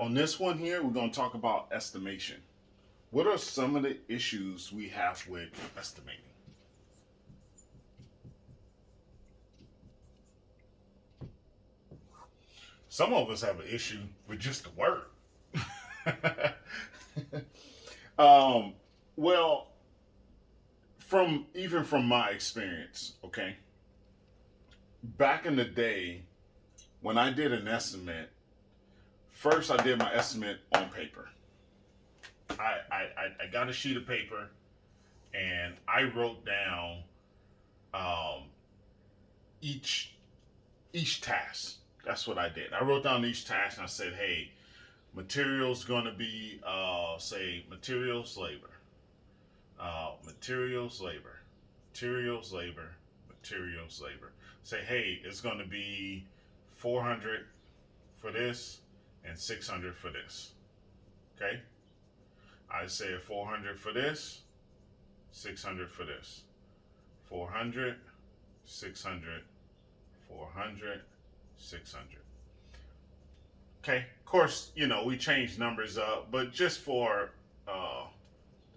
On this one here, we're going to talk about estimation. What are some of the issues we have with estimating? Some of us have an issue with just the word. um, well, from my experience, okay, back in the day when I did an estimate, first I did my estimate on paper. I got a sheet of paper and I wrote down um, each each task. That's what I did. I wrote down each task and I said, hey, materials going to be say materials labor, materials labor, materials labor, materials labor. Say, hey, it's going to be 400 for this and 600 for this. Okay. I said 400 for this, 600 for this. 400, 600, 400, 600. Okay, of course, we changed numbers up, but just for the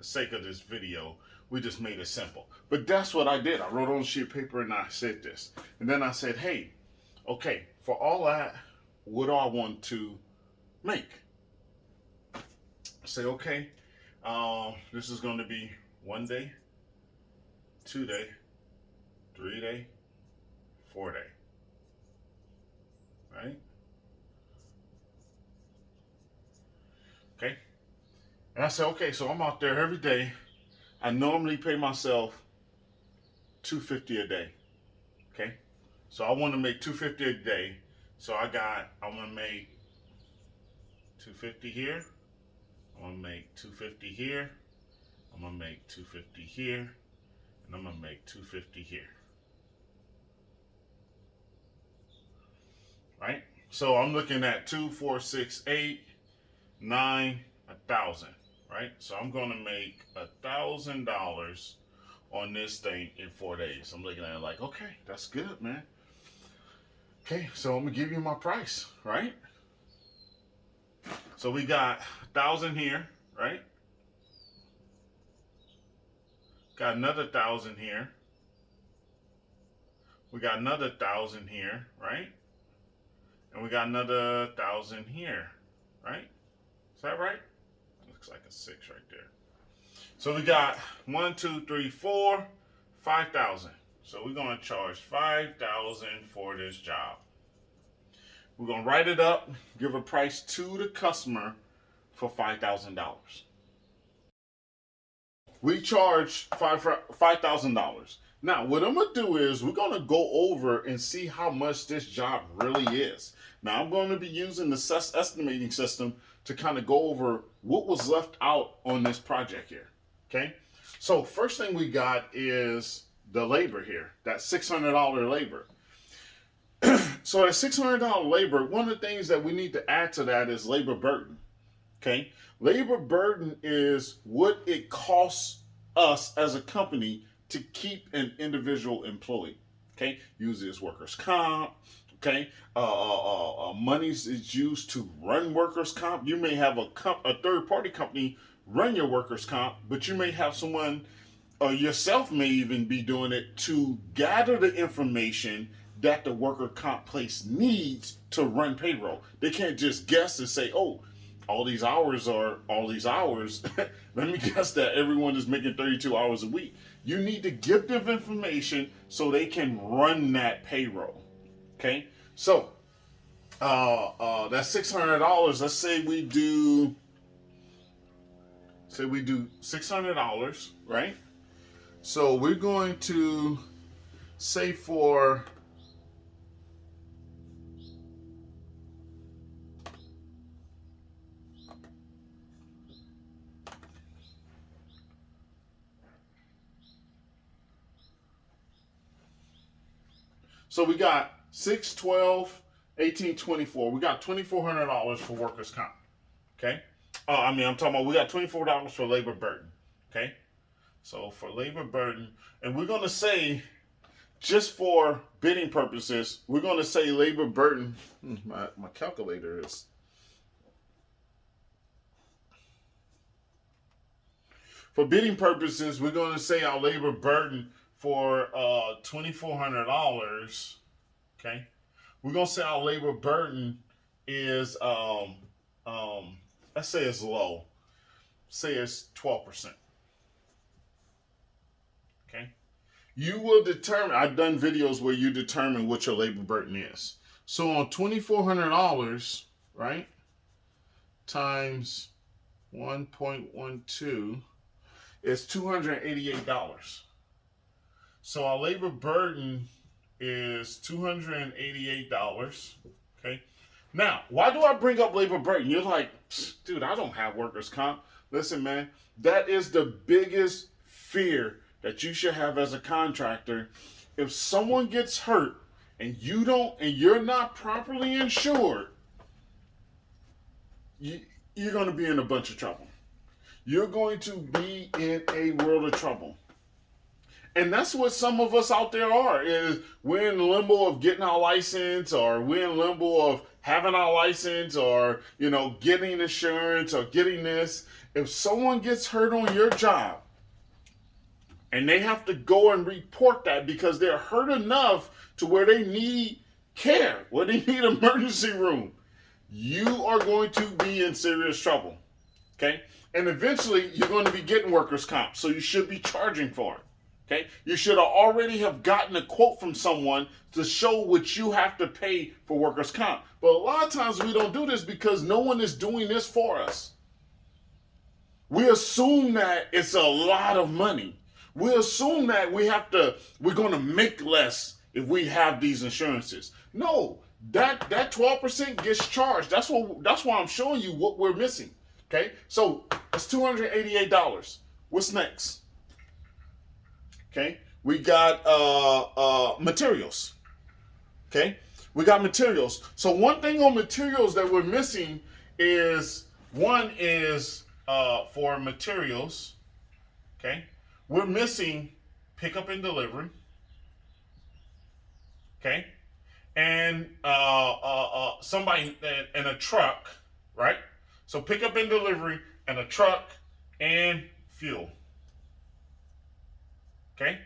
sake of this video, we just made it simple. But that's what I did. I wrote on a sheet of paper and I said this. And then I said, hey, okay, for all that, what do I want to make? Say, okay, this is going to be 1 day, 2 day, 3 day, 4 day. Right? Okay. And I said, okay, so I'm out there every day. I normally pay myself $250 a day. Okay. So I want to make $250 a day. So I want to make $250 here. I'm going to make $250 here. I'm going to make $250 here. And I'm going to make $250 here. Right? So I'm looking at 2, 4, 6, 8, 9, 1,000. Right? So I'm going to make $1,000 on this thing in 4 days. I'm looking at it like, okay, that's good, man. Okay, so I'm going to give you my price, right? So we got 1,000 here, right? Got another 1,000 here. We got another 1,000 here, right? And we got another 1,000 here, right? Is that right? Looks like a 6 right there. So we got 1, 2, 3, 4, 5,000. So we're going to charge 5,000 for this job. We're going to write it up, give a price to the customer for $5,000. We charge $5,000. Now, what I'm going to do is we're going to go over and see how much this job really is. Now, I'm going to be using the estimating system to kind of go over what was left out on this project here. Okay? So, first thing we got is the labor here, that $600 labor. So, that $600 labor, one of the things that we need to add to that is labor burden. Okay? Labor burden is what it costs us as a company to keep an individual employee. Okay, usually it's workers' comp. Okay, monies is used to run workers' comp. You may have a third-party company run your workers' comp, but you may have someone or yourself may even be doing it to gather the information that the worker comp place needs to run payroll. They can't just guess and say, oh, all these hours are all these hours. Let me guess that everyone is making 32 hours a week. You need to give them information so they can run that payroll. Okay? So, that's $600. Let's say we do $600, right? So we're going to say for So we got 6, 12, 18, 24. We got $2,400 for workers' comp. Okay? I'm talking about we got $24 for labor burden. Okay? So for labor burden, and we're going to say, just for bidding purposes, we're going to say labor burden. My calculator is For bidding purposes, we're going to say our labor burden for $2,400. Okay, we're going to say our labor burden is let's say it's low. Say it's 12%. Okay, you will determine. I've done videos where you determine what your labor burden is. So on $2,400, right, times 1.12 is $288. So our labor burden is $288. Okay. Now, why do I bring up labor burden? You're like, dude, I don't have workers' comp. Listen, man, that is the biggest fear that you should have as a contractor. If someone gets hurt and you're not properly insured, you're going to be in a bunch of trouble. You're going to be in a world of trouble. And that's what some of us out there are, is we're in limbo of getting our license, or we're in limbo of having our license, or, getting insurance, or getting this. If someone gets hurt on your job and they have to go and report that because they're hurt enough to where they need care, where they need emergency room, you are going to be in serious trouble. Okay? And eventually you're going to be getting workers' comp, so you should be charging for it. Okay? You should already have gotten a quote from someone to show what you have to pay for workers' comp. But a lot of times we don't do this because no one is doing this for us. We assume that it's a lot of money. We assume that we're going to make less if we have these insurances. No, that 12% gets charged. That's why I'm showing you what we're missing. Okay? So it's $288. What's next? Okay, we got materials. Okay, we got materials. So one thing on materials that we're missing is for materials. Okay, we're missing pickup and delivery. Okay, and somebody in a truck, right? So pickup and delivery and a truck and fuel. Okay?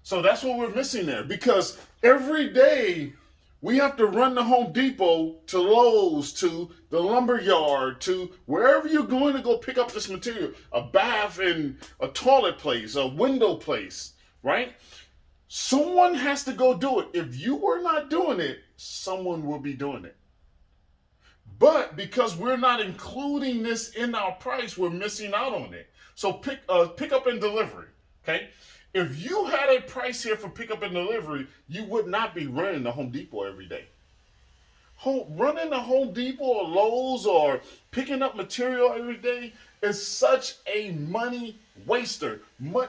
So that's what we're missing there, because every day we have to run to Home Depot, to Lowe's, to the lumber yard, to wherever you're going to go pick up this material, a bath and a toilet place, a window place, right? Someone has to go do it. If you were not doing it, someone will be doing it. But because we're not including this in our price, we're missing out on it. So pick up and delivery, okay? If you had a price here for pickup and delivery, you would not be running to Home Depot every day. Running to Home Depot or Lowe's or picking up material every day is such a money waster.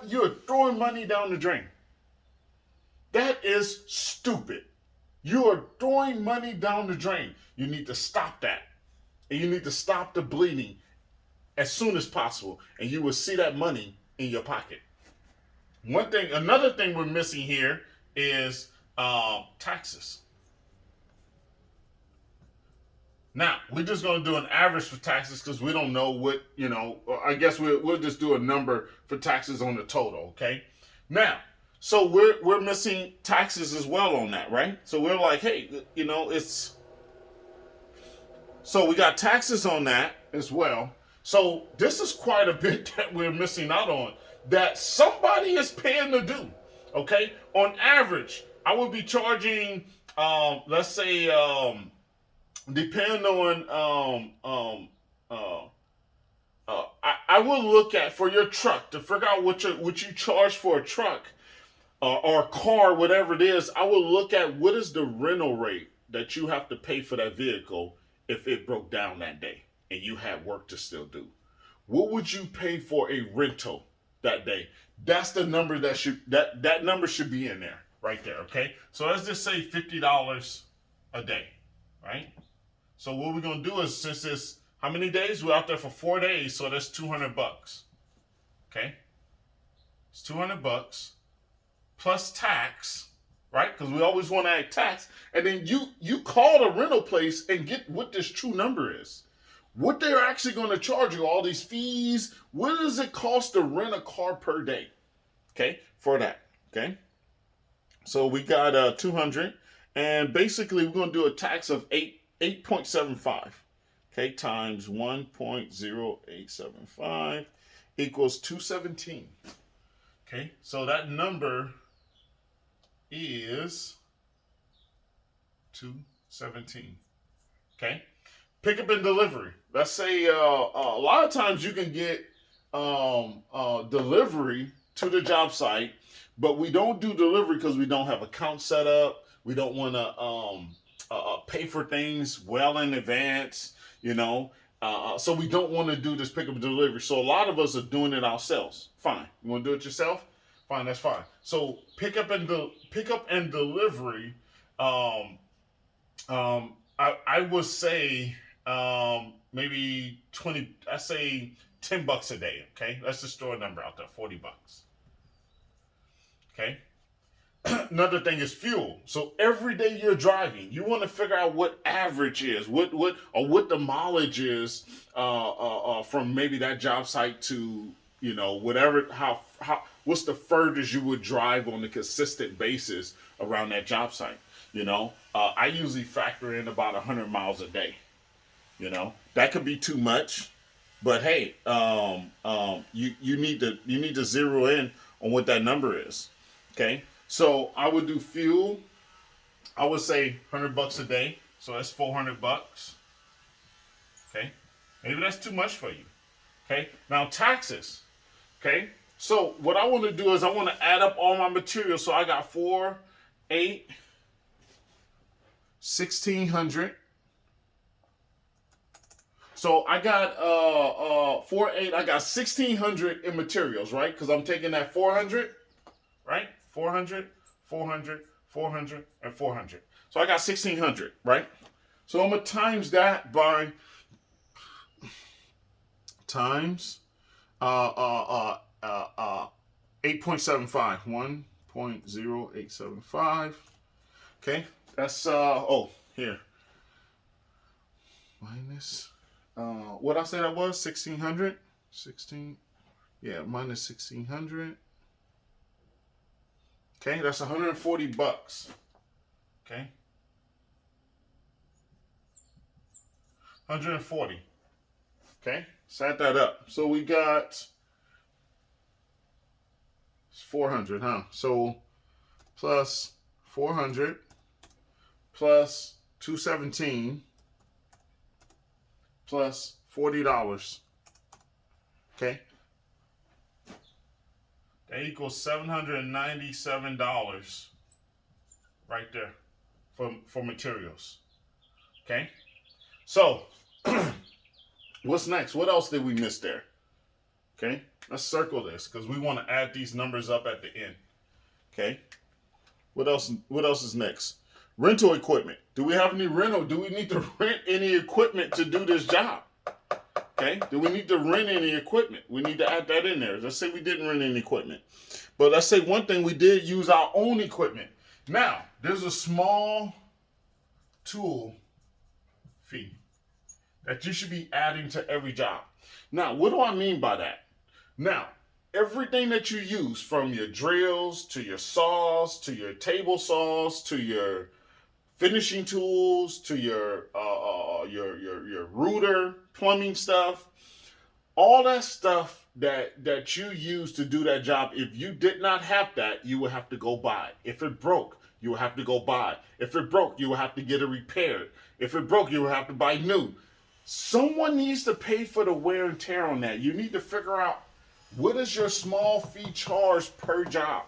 You're throwing money down the drain. That is stupid. You are throwing money down the drain. You need to stop that. And you need to stop the bleeding as soon as possible. And you will see that money in your pocket. Another thing we're missing here is taxes. Now, we're just going to do an average for taxes because we don't know what, I guess we'll just do a number for taxes on the total, okay? Now, so we're missing taxes as well on that, right? So we're like, hey, so we got taxes on that as well. So this is quite a bit that we're missing out on, that somebody is paying to do, okay? On average, I would be charging, let's say, depending on, I will look at, for your truck, to figure out what you charge for a truck, or a car, whatever it is. I will look at what is the rental rate that you have to pay for that vehicle if it broke down that day and you had work to still do. What would you pay for a rental that day? That's the number that number should be in there, right there, okay? So let's just say $50 a day, right? So what we're gonna do is, since it's how many days? We're out there for 4 days, so that's $200, okay? It's $200 plus tax, right? Because we always want to add tax. And then you call the rental place and get what this true number is. what they're actually going to charge you, all these fees. What does it cost to rent a car per day? Okay, for that. Okay, so we got 200, and basically we're going to do a tax of 8.75. Okay, times 1.0875 equals 217. Okay, so that number is 217. Okay, pickup and delivery. Let's say a lot of times you can get delivery to the job site, but we don't do delivery because we don't have accounts set up. We don't want to pay for things well in advance, you know. So we don't want to do this pickup and delivery. So a lot of us are doing it ourselves. Fine. You want to do it yourself? Fine, that's fine. So pickup and delivery. I would say maybe 20. I say $10 a day. Okay, let's just throw a number out there. $40. Okay. Another thing is fuel. So every day you're driving, you want to figure out what average is, what the mileage is from maybe that job site to, you know, whatever, how what's the furthest you would drive on a consistent basis around that job site. You know, I usually factor in about 100 miles a day. You know, that could be too much, but hey, you need to zero in on what that number is. Okay. So I would do fuel. I would say $100 a day. So that's $400. Okay. Maybe that's too much for you. Okay. Now taxes. Okay. So what I want to do is I want to add up all my materials. So I got 4, 8, 1,600. So I got 4, 8. I got 1,600 in materials, right? Because I'm taking that 400, right? 400, 400, 400, and 400. So I got 1,600, right? So I'm gonna times that by times 8.75, 1.0875. Okay, that's here minus what I said that was 1,600, 16, yeah, minus 1,600. Okay, that's $140. Okay, 140. Okay, let's add that up. So we got 400, huh? So plus 400 plus 217 plus $40. Okay, that equals $797 right there for materials. Okay, so what's next? What else did we miss there? Okay, let's circle this because we want to add these numbers up at the end. Okay, what else is next? Rental equipment. Do we have any rental? Do we need to rent any equipment to do this job? Okay, do we need to rent any equipment? We need to add that in there. Let's say we didn't rent any equipment. But let's say one thing, we did use our own equipment. Now, there's a small tool fee that you should be adding to every job. Now, what do I mean by that? Now, everything that you use, from your drills to your saws to your table saws to your finishing tools to your router, plumbing stuff, all that stuff that you use to do that job, if you did not have that, you would have to go buy it. If it broke, you would have to go buy it. If it broke, you would have to get it repaired. If it broke, you would have to buy new. Someone needs to pay for the wear and tear on that. You need to figure out, what is your small fee charge per job?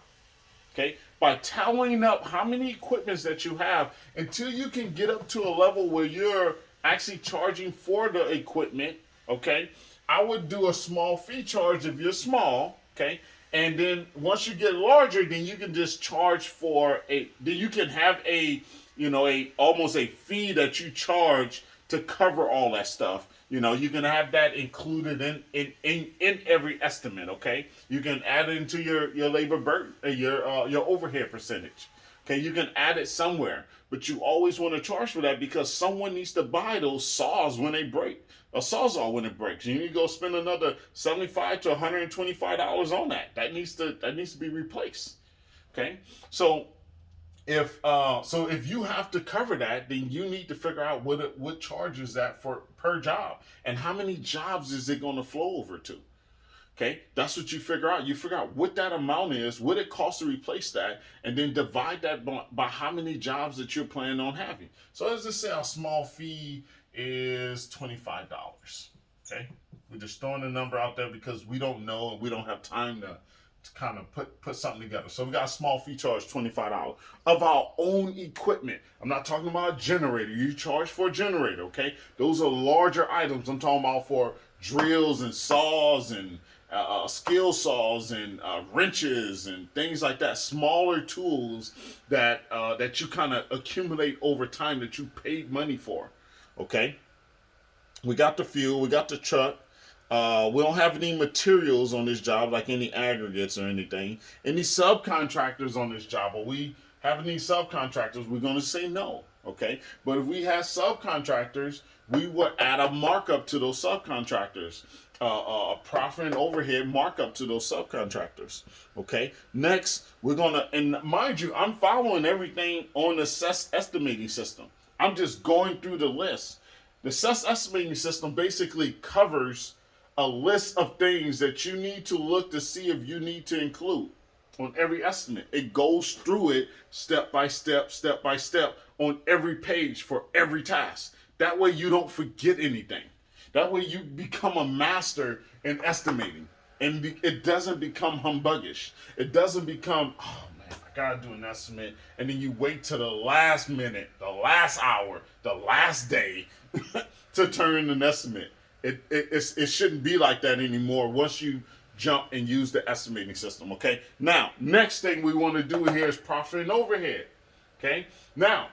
Okay, by tallying up how many equipments that you have until you can get up to a level where you're actually charging for the equipment. Okay, I would do a small fee charge if you're small. Okay, and then once you get larger, then you can just charge for then you can have almost a fee that you charge to cover all that stuff. You know, you can have that included in every estimate. Okay, you can add it into your labor burden, your overhead percentage. Okay, you can add it somewhere, but you always want to charge for that because someone needs to buy those saws when they break. A sawzall when it breaks. You need to go spend another $75 to $125 on that. That needs to be replaced. Okay, so if you have to cover that, then you need to figure out what charges that for per job and how many jobs is it going to flow over to. Okay, that's what you figure out. You figure out what that amount is, what it costs to replace that, and then divide that by how many jobs that you're planning on having. So let's just say our small fee is $25. Okay, we're just throwing a number out there because we don't know and we don't have time to kind of put something together. So we got a small fee charge, $25 of our own equipment. I'm not talking about a generator. You charge for a generator, okay? Those are larger items. I'm talking about for drills and saws and skill saws and wrenches and things like that. Smaller tools that you kind of accumulate over time that you paid money for, okay? We got the fuel. We got the truck. We don't have any materials on this job, like any aggregates or anything. Any subcontractors on this job? Are we having any subcontractors? We're going to say no, okay? But if we have subcontractors, we would add a markup to those subcontractors, a profit and overhead markup to those subcontractors, okay? Next, we're going to, and mind you, I'm following everything on the estimating system. I'm just going through the list. The estimating system basically covers a list of things that you need to look to see if you need to include on every estimate. It goes through it step by step on every page for every task. That way you don't forget anything. That way you become a master in estimating. And it doesn't become humbuggish. It doesn't become, oh man, I gotta do an estimate. And then you wait to the last minute, the last hour, the last day to turn in an estimate. It shouldn't be like that anymore once you jump and use the estimating system, okay? Now, next thing we want to do here is profit and overhead, okay? Now,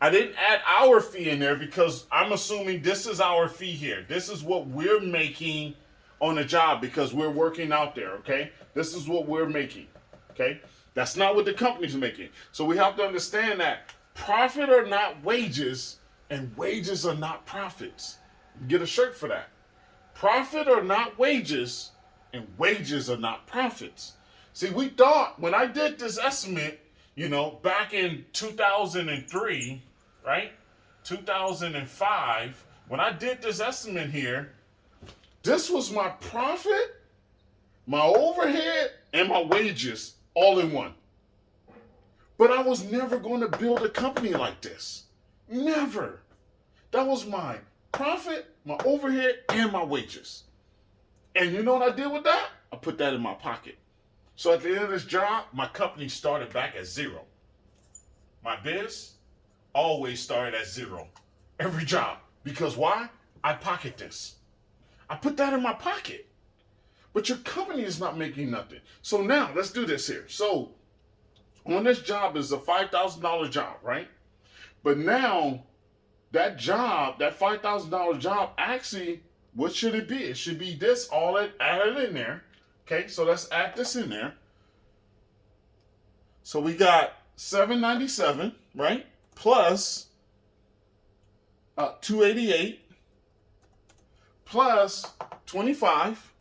I didn't add our fee in there because I'm assuming this is our fee here. This is what we're making on a job because we're working out there, okay? This is what we're making, okay? That's not what the company's making. So we have to understand that profit are not wages and wages are not profits. Get a shirt for that. Profit are not wages, and wages are not profits. See, we thought when I did this estimate, back in 2003, right? 2005, when I did this estimate here, this was my profit, my overhead, and my wages all in one. But I was never going to build a company like this. Never. That was my profit, my overhead, and my wages. And you know what I did with that? I put that in my pocket. So at the end of this job, my company started back at zero. My biz always started at zero. Every job. Because why? I pocket this. I put that in my pocket. But your company is not making nothing. So now, let's do this here. So, on this job is a $5,000 job, right? But now, that job, that $5,000 job, actually, what should it be? It should be this, all added in there. Okay, so let's add this in there. So we got $797, right? Plus $288 plus 25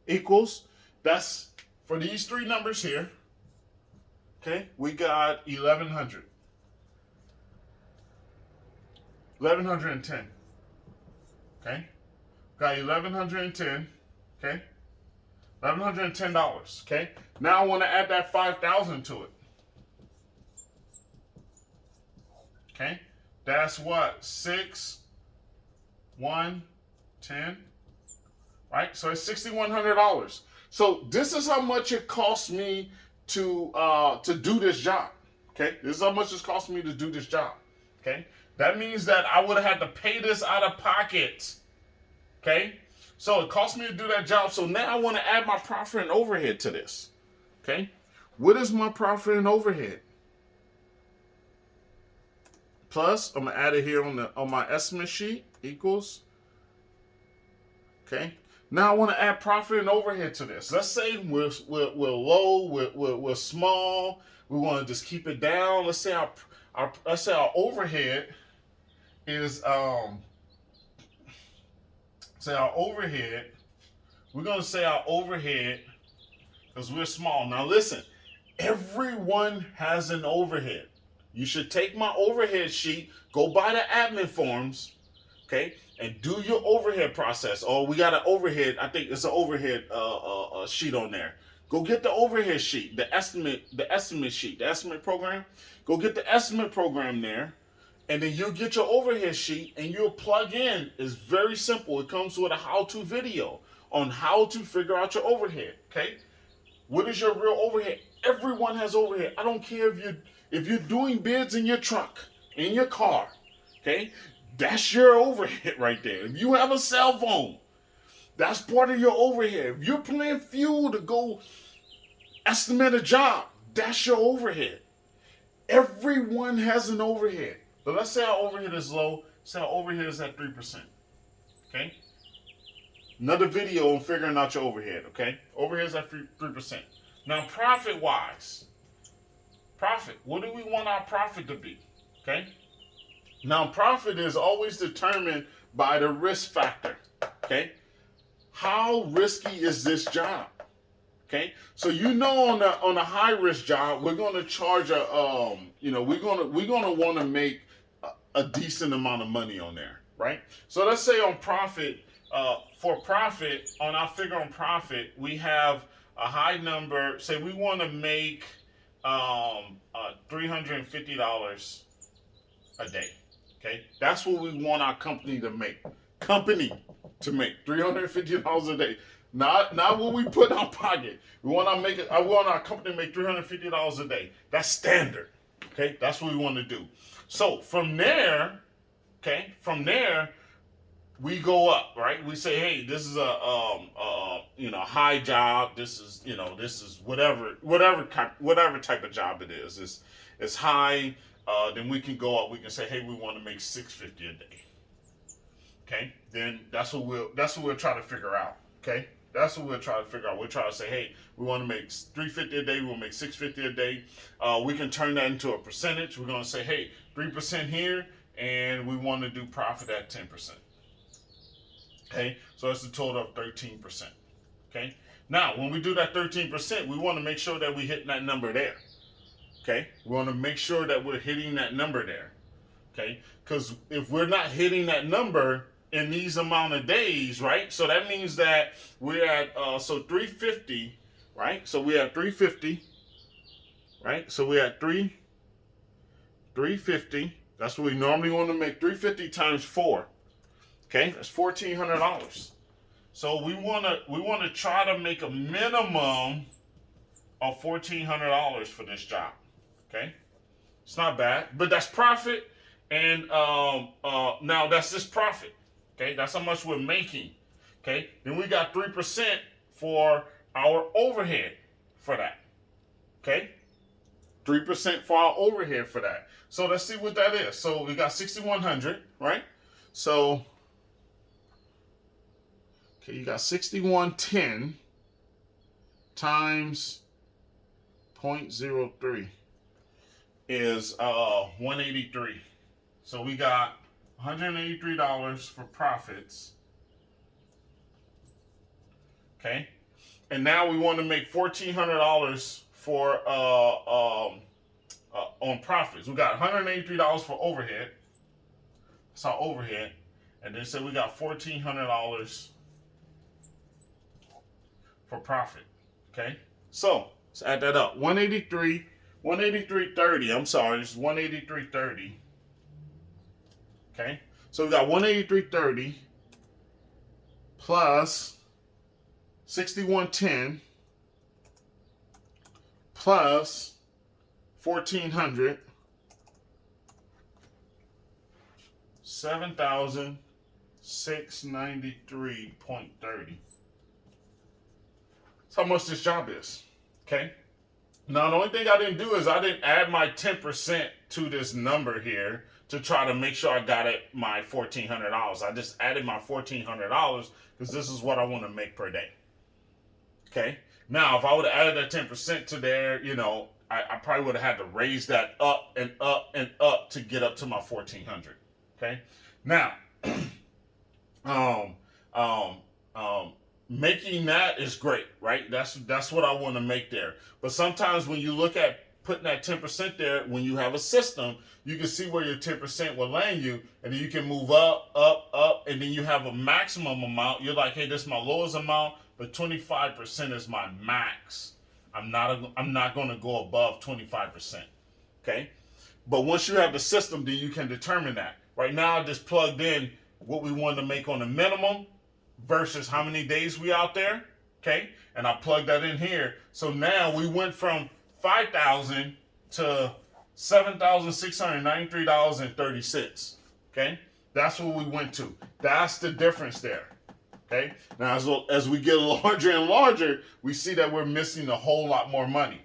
equals, that's for these three numbers here. Okay, we got 1,100. 1,110. Okay, got 1,110. Okay, $1,110. Okay, now I want to add that 5,000 to it. Okay, that's what 6,110. Right, so it's $6,100. So this is how much it cost me to do this job. Okay, this is how much it's cost me to do this job. Okay. That means that I would have had to pay this out of pocket. Okay? So it cost me to do that job. So now I want to add my profit and overhead to this. Okay? What is my profit and overhead? Plus, I'm going to add it here on my estimate sheet, equals. Okay? Now I want to add profit and overhead to this. Let's say we're low, we're small. We want to just keep it down. Let's say our overhead is say our overhead. We're gonna say our overhead because we're small. Now listen, everyone has an overhead. You should take my overhead sheet, go buy the admin forms, okay, and do your overhead process. Oh, we got an overhead. I think it's an overhead sheet on there. Go get the overhead sheet, the estimate sheet, the estimate program. Go get the estimate program there, and then you'll get your overhead sheet and you'll plug in. It's very simple. It comes with a how-to video on how to figure out your overhead. Okay, what is your real overhead? Everyone has overhead. I don't care if you're doing bids in your truck, in your car. Okay, that's your overhead right there. If you have a cell phone, that's part of your overhead. If you're paying fuel to go estimate a job, that's your overhead. Everyone has an overhead. But let's say our overhead is low. Say our overhead is at 3%. Okay? Another video on figuring out your overhead. Okay? Overhead is at 3%. Now, profit-wise. Profit. What do we want our profit to be? Okay? Now, profit is always determined by the risk factor. Okay? How risky is this job? Okay, so on a high risk job, we're going to charge we're gonna want to make a decent amount of money on there, right? So let's say on profit, for profit, on our figure on profit, we have a high number. Say we want to make $350 a day. Okay, that's what we want our company to make. $350 a day. Not what we put in our pocket. I want our company to make $350 a day. That's standard. Okay, that's what we want to do. So from there, we go up, right? We say, hey, this is a high job. This is whatever type of job it is. It's high. Then we can go up. We can say, hey, we want to make $650 a day. Okay, then that's what we'll try to figure out. Okay. That's what we'll try to figure out. We'll try to say, hey, we want to make $350 a day. We'll make $650 a day. We can turn that into a percentage. We're going to say, hey, 3% here, and we want to do profit at 10%. Okay, so that's a total of 13%. Okay, now when we do that 13%, we want to make sure that we're hitting that number there. Okay, we want to make sure that we're hitting that number there. Okay, because if we're not hitting that number in these amount of days, right? So that means that we're at 350, right? So we have 350, right? So we're at 350. That's what we normally want to make. 350 times 4. Okay, that's $1,400. So we want to try to make a minimum of $1,400 for this job. Okay, it's not bad, but that's profit, and now that's just profit. Okay, that's how much we're making. Okay, then we got 3% for our overhead for that. Okay, 3% for our overhead for that. So let's see what that is. So we got 6,100, right? So, okay, you got 6,110 times 0.03 is 183. So we got $183 for profits. Okay, and now we want to make $1,400 for on profits. We got $183 for overhead. That's our overhead, and then so we got $1,400 for profit. Okay, so let's add that up. 183.30. I'm sorry, this is 183.30. Okay, so we got 183.30 plus 6,110 plus 1,400, 7,693.30. That's how much this job is. Okay. Now the only thing I didn't do is I didn't add my 10% to this number here to try to make sure I got it my $1,400. I just added my $1,400 because this is what I want to make per day. Okay. Now, if I would have added that 10% to there, I probably would have had to raise that up and up and up to get up to my 1,400. Okay. Now, um, um, making that is great, right? That's what I want to make there. But sometimes when you look at putting that 10% there, when you have a system, you can see where your 10% will land you, and then you can move up, up, up, and then you have a maximum amount. You're like, hey, this is my lowest amount, but 25% is my max. I'm not going to go above 25%. Okay? But once you have the system, then you can determine that. Right now, I just plugged in what we wanted to make on the minimum versus how many days we out there. Okay? And I plugged that in here. So now we went from $5,000 to $7,693.30. Okay? That's what we went to. That's the difference there. Okay? Now, as we get larger and larger, we see that we're missing a whole lot more money.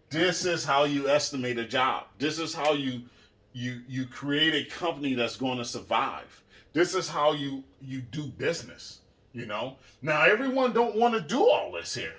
This is how you estimate a job. This is how you create a company that's going to survive. This is how you do business. Now, everyone don't want to do all this here.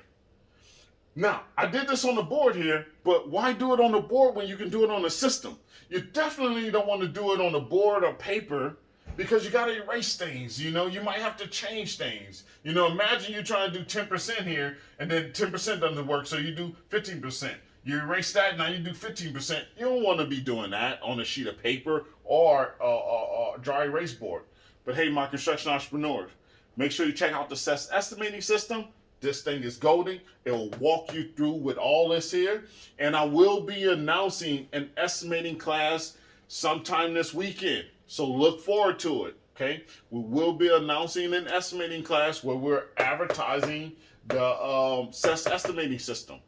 Now, I did this on the board here, but why do it on the board when you can do it on the system? You definitely don't want to do it on the board or paper because you got to erase things. You might have to change things. Imagine you trying to do 10% here and then 10% doesn't work, so you do 15%. You erase that, now you do 15%. You don't want to be doing that on a sheet of paper or a dry erase board. But hey, my construction entrepreneurs, make sure you check out the CES estimating system. This thing is golden. It will walk you through with all this here. And I will be announcing an estimating class sometime this weekend. So look forward to it. Okay. We will be announcing an estimating class where we're advertising the CES estimating system.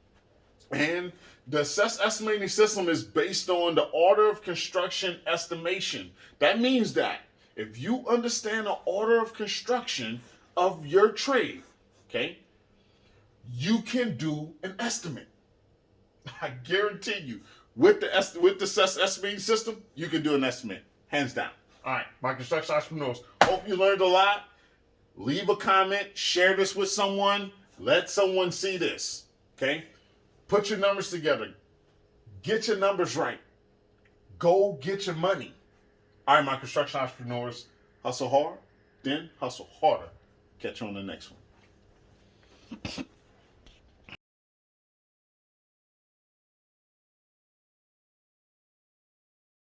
And the CES estimating system is based on the order of construction estimation. That means that if you understand the order of construction of your trade, okay, you can do an estimate. I guarantee you, with the CES estimating system, you can do an estimate, hands down. All right, my construction entrepreneurs, hope you learned a lot. Leave a comment, share this with someone, let someone see this. Okay, put your numbers together, get your numbers right, go get your money. All right, my construction entrepreneurs, hustle hard, then hustle harder. Catch you on the next one.